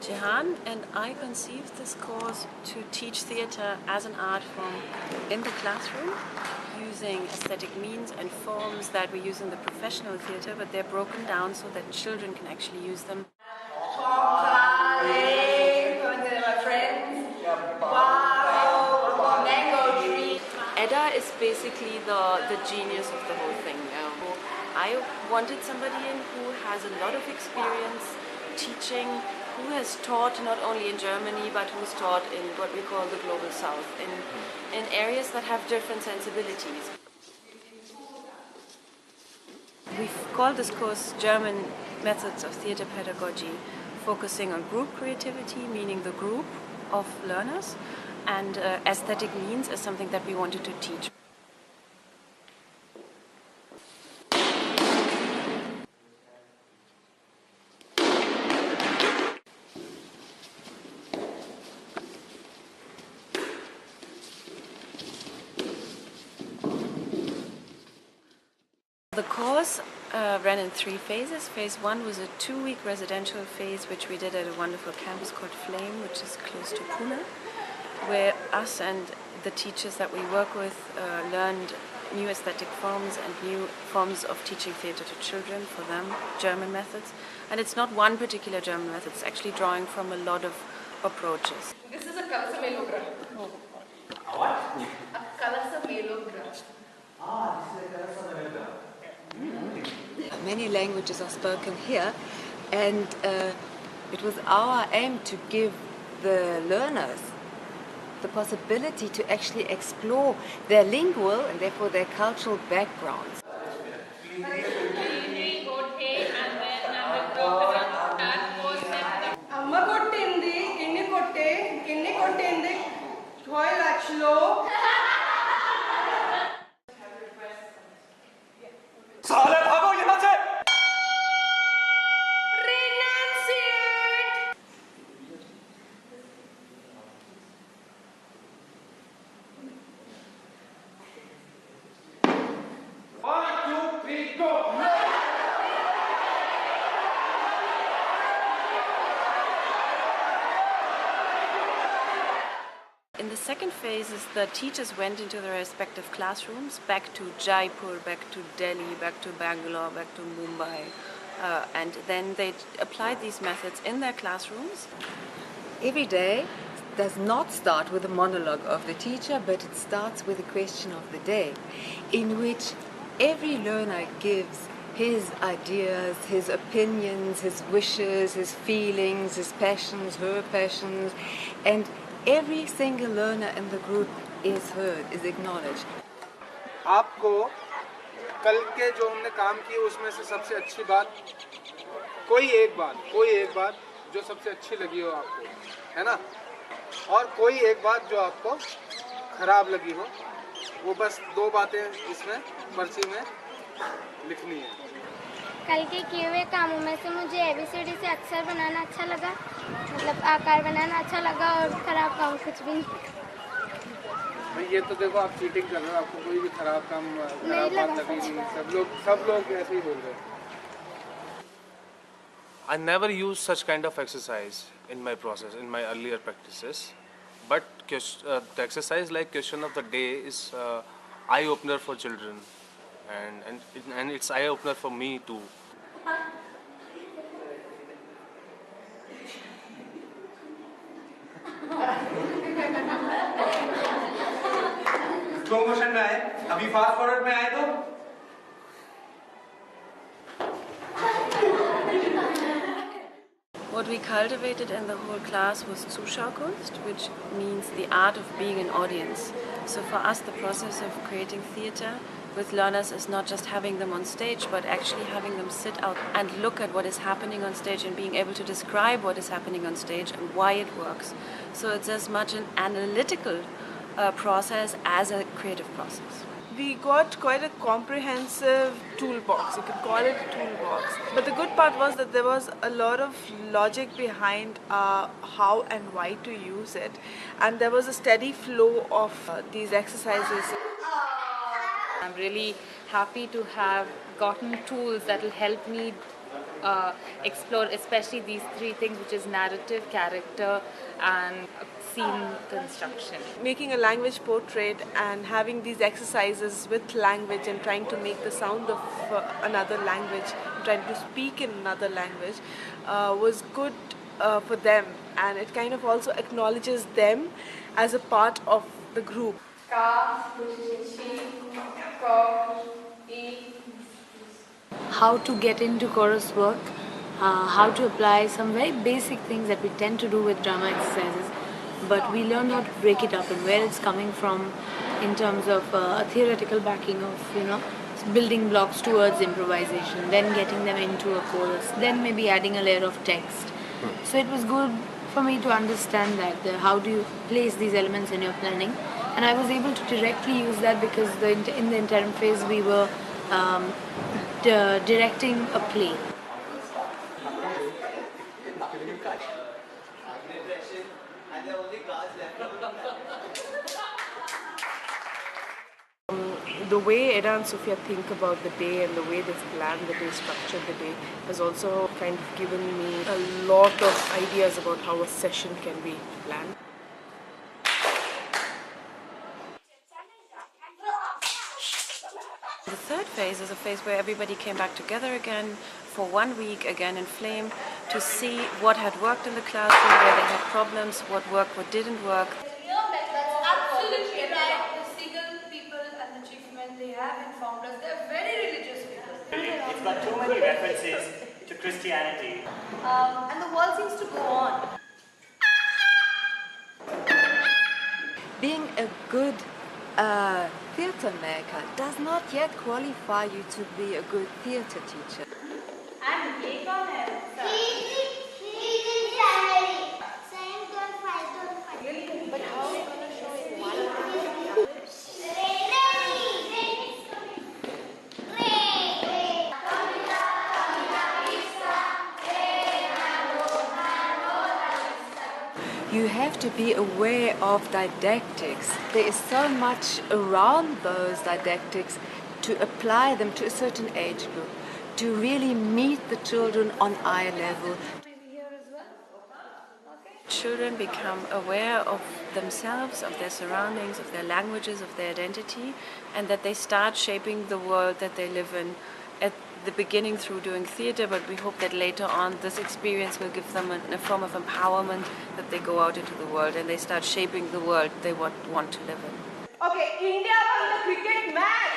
Jihan and I conceived this course to teach theatre as an art form in the classroom using aesthetic means and forms that we use in the professional theatre, but they're broken down so that children can actually use them. Edda is basically the genius of the whole thing. I wanted somebody in who has a lot of experience teaching, who has taught not only in Germany but who's taught in what we call the global south, in areas that have different sensibilities. We've called this course German Methods of Theatre Pedagogy, focusing on group creativity, meaning the group of learners, and aesthetic means as something that we wanted to teach. The course ran in 3 phases. Phase 1 was a 2-week residential phase, which we did at a wonderful campus called Flame, which is close to Pune, where us and the teachers that we work with learned new aesthetic forms and new forms of teaching theatre to children for them, German methods. And it's not one particular German method, it's actually drawing from a lot of approaches. This is a colour-melogram. What? A colour-melogram. This is a colour-melogram. Many languages are spoken here, and it was our aim to give the learners the possibility to actually explore their lingual and therefore their cultural backgrounds. In the second phase, the teachers went into their respective classrooms, back to Jaipur, back to Delhi, back to Bangalore, back to Mumbai, and then they applied these methods in their classrooms. Every day does not start with a monologue of the teacher, but it starts with a question of the day, in which every learner gives his ideas, his opinions, his wishes, his feelings, his passions, her passions, and every single learner in the group is heard, is acknowledged. आपको कल के जो हमने काम किए उसमें से सबसे अच्छी बात कोई एक बात जो सबसे अच्छी लगी हो आपको, है ना? और कोई एक बात जो आपको खराब लगी हो, वो बस 2 बातें इसमें पर्ची में लिखनी है। कल के किए हुए कामों में से मुझे ABCD से अक्षर बनाना अच्छा लगा, मतलब आकार बनाना अच्छा लगा, और खराब काम कुछ भी नहीं। ये तो देखो आप चीटिंग कर रहे हो, आपको कोई भी खराब बात लगी नहीं, सब लोग ऐसे ही बोल रहे हैं। I never used such kind of exercise in my process, in my earlier practices. But the exercise like question of the day is eye-opener for children, and it's eye-opener for me too. Slow motion में आए, अभी fast forward में आए तो What we cultivated in the whole class was Zuschaukunst, which means the art of being an audience. So for us, the process of creating theatre with learners is not just having them on stage, but actually having them sit out and look at what is happening on stage and being able to describe what is happening on stage and why it works. So it's as much an analytical process as a creative process. We got quite a comprehensive toolbox, you could call it a toolbox. But the good part was that there was a lot of logic behind how and why to use it. And there was a steady flow of these exercises. I'm really happy to have gotten tools that will help me explore especially these three things, which is narrative, character, and scene construction. Making a language portrait and having these exercises with language and trying to make the sound of another language, trying to speak in another language was good for them, and it kind of also acknowledges them as a part of the group. How to get into chorus work, how to apply some very basic things that we tend to do with drama exercises, but we learned how to break it up and where it's coming from in terms of a theoretical backing of, building blocks towards improvisation, then getting them into a chorus, then maybe adding a layer of text. So it was good for me to understand that, how do you place these elements in your planning, and I was able to directly use that because in the interim phase we were directing a play. The way Eda and Sophia think about the day and the way they've planned the day, structured the day, has also kind of given me a lot of ideas about how a session can be planned. The third phase is a phase where everybody came back together again for 1 week, again in Flame, to see what had worked in the classroom, where they had problems, what worked, what didn't work. That's absolutely right. The single people and the achievement they have informed us. They're very religious people. It's got too many references to Christianity. And the world seems to go on. Being a good theatre maker does not yet qualify you to be a good theatre teacher. And ये कौन है? But how are we going to show it? You have to be aware of didactics. There is so much around those didactics to apply them to a certain age group, to really meet the children on eye level. Children become aware of themselves, of their surroundings, of their languages, of their identity, and that they start shaping the world that they live in at the beginning through doing theatre, but we hope that later on this experience will give them a form of empowerment, that they go out into the world and they start shaping the world they want to live in. Okay, India won the cricket match.